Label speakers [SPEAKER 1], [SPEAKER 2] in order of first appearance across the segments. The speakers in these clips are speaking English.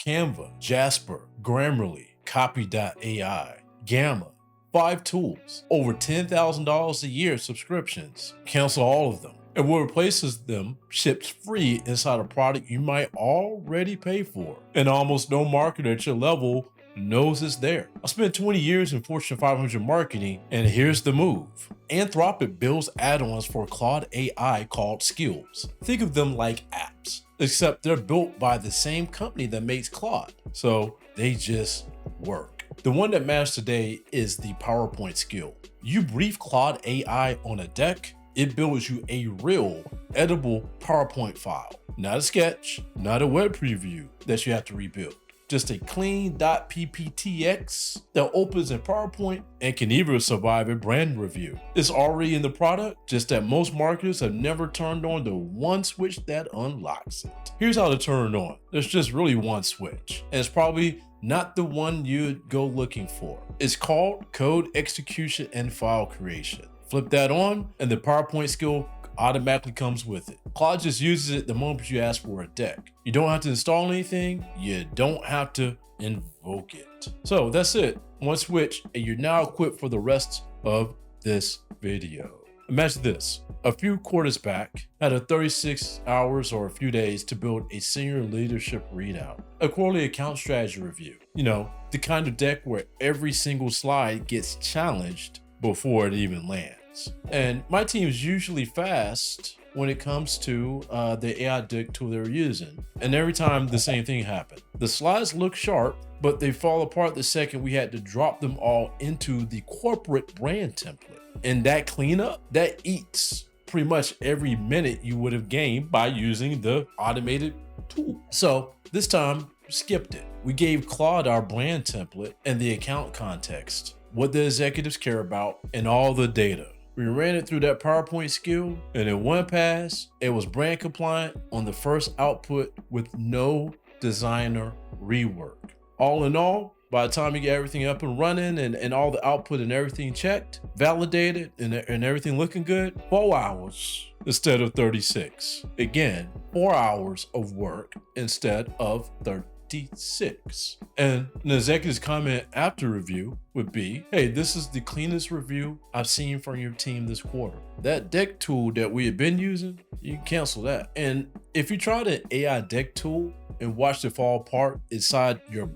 [SPEAKER 1] Canva, Jasper, Grammarly, Copy.ai, Gamma. 5 tools, over $10,000 a year subscriptions. Cancel all of them. And what replaces them ships free inside a product you might already pay for. And almost no marketer at your level knows it's there. I spent 20 years in Fortune 500 marketing, and here's the move. Anthropic builds add-ons for Claude AI called Skills. Think of them like apps, except they're built by the same company that makes Claude. So they just work. The one that matters today is the PowerPoint skill. You brief Claude AI on a deck, it builds you a real editable PowerPoint file. Not a sketch, not a web preview that you have to rebuild. Just a clean .pptx that opens in PowerPoint and can even survive a brand review. It's already in the product, just that most marketers have never turned on the one switch that unlocks it. Here's how to turn it on. There's just really one switch, and it's probably not the one you'd go looking for. It's called Code Execution and File Creation. Flip that on, and the PowerPoint skill automatically comes with it. Claude just uses it the moment you ask for a deck. You don't have to install anything, you don't have to invoke it. So that's it. One switch, and you're now equipped for the rest of this video. Imagine this. A few quarters back, I had 36 hours or a few days to build a senior leadership readout, a quarterly account strategy review. You know, the kind of deck where every single slide gets challenged before it even lands. And my team is usually fast when it comes to the AI deck tool they're using. And every time the same thing happened. The slides look sharp, but they fall apart the second we had to drop them all into the corporate brand template. And that cleanup, that eats pretty much every minute you would have gained by using the automated tool. So this time, skipped it. We gave Claude our brand template and the account context, what the executives care about, and all the data. We ran it through that PowerPoint skill, and in one pass, it was brand compliant on the first output with no designer rework. All in all, by the time you get everything up and running and all the output and everything checked, validated, and everything looking good, 4 hours instead of 36. Again, 4 hours of work instead of 36. And an executive's comment after review would be, hey, this is the cleanest review I've seen from your team this quarter. That deck tool that we had been using, you can cancel that. And if you try the AI deck tool and watch it fall apart inside your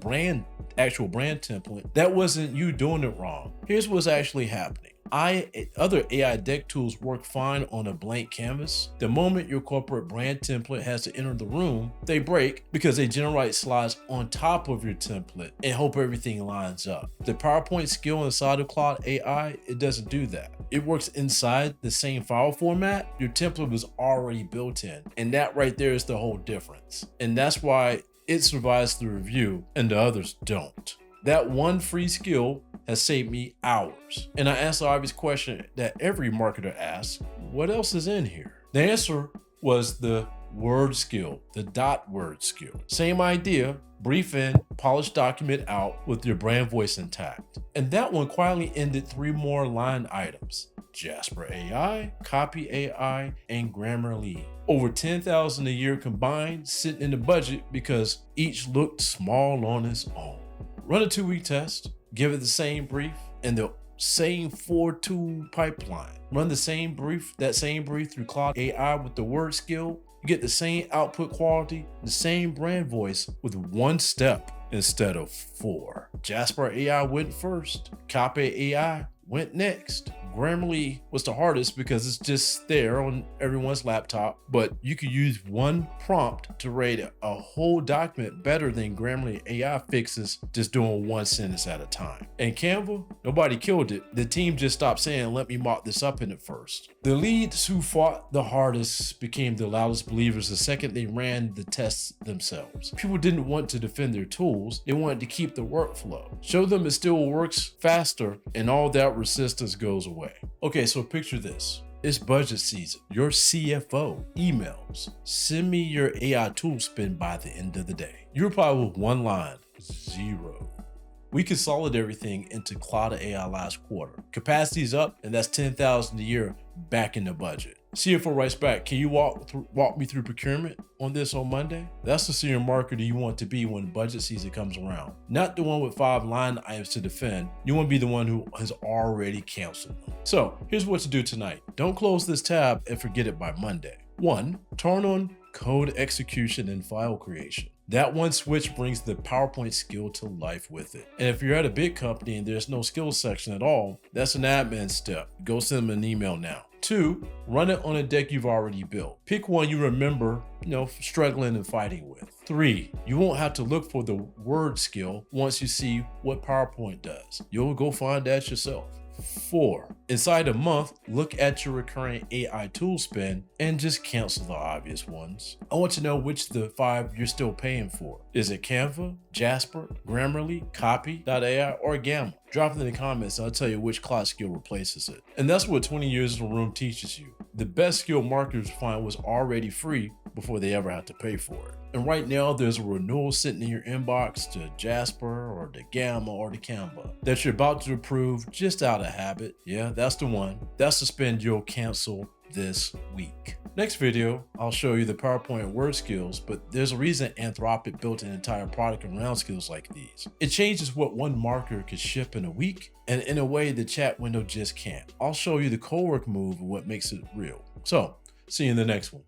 [SPEAKER 1] actual brand template, that wasn't you doing it wrong. Here's what's actually happening. Other AI deck tools work fine on a blank canvas. The moment your corporate brand template has to enter the room, they break because they generate slides on top of your template and hope everything lines up. The PowerPoint skill inside of Claude AI, it doesn't do that. It works inside the same file format. Your template was already built in, and that right there is the whole difference. And that's why it survives the review and the others don't. That one free skill has saved me hours. And I asked the obvious question that every marketer asks, what else is in here? The answer was the word skill, the dot word skill. Same idea, brief in, polish document out with your brand voice intact. And that one quietly ended 3 more line items: Jasper AI, Copy AI, and Grammarly. Over $10,000 a year combined, sitting in the budget because each looked small on its own. Run a 2-week test, give it the same brief and the same 4-tool pipeline. Run that same brief through Claude AI with the word skill. You get the same output quality, the same brand voice with 1 step instead of 4. Jasper AI went first. Copy AI went next. Grammarly was the hardest because it's just there on everyone's laptop, but you could use one prompt to rate a whole document better than Grammarly AI fixes just doing 1 sentence at a time. And Canva, nobody killed it. The team just stopped saying, let me mock this up in it first. The leads who fought the hardest became the loudest believers the second they ran the tests themselves. People didn't want to defend their tools. They wanted to keep the workflow. Show them it still works faster, and all that resistance goes away. Okay, so picture this. It's budget season. Your CFO emails, send me your AI tool spend by the end of the day. You reply with 1 line, 0. We consolidated everything into Claude AI last quarter. Capacity's up, and that's $10,000 a year back in the budget. CFO writes back, can you walk me through procurement on this on Monday? That's the senior marketer you want to be when budget season comes around. Not the one with 5 line items to defend. You want to be the one who has already canceled them. So here's what to do tonight. Don't close this tab and forget it by Monday. 1. Turn on code execution and file creation. That one switch brings the PowerPoint skill to life with it. And if you're at a big company and there's no skills section at all, that's an admin step. Go send them an email now. 2, run it on a deck you've already built. Pick one you remember, struggling and fighting with. 3, you won't have to look for the word skill once you see what PowerPoint does. You'll go find that yourself. 4, inside a month, look at your recurring AI tool spend and just cancel the obvious ones. I want to know which of the 5 you're still paying for. Is it Canva, Jasper, Grammarly, Copy.ai, or Gamma? Drop it in the comments and I'll tell you which Claude skill replaces it. And that's what 20 years in the room teaches you. The best skill marketers find was already free before they ever had to pay for it. And right now there's a renewal sitting in your inbox to Jasper or to Gamma or to Canva that you're about to approve just out of habit. Yeah, that's the one. That's the spend you'll cancel this week. Next video, I'll show you the PowerPoint word skills, but there's a reason Anthropic built an entire product around skills like these. It changes what one marketer could ship in a week, and in a way the chat window just can't. I'll show you the cowork move and what makes it real. So, see you in the next one.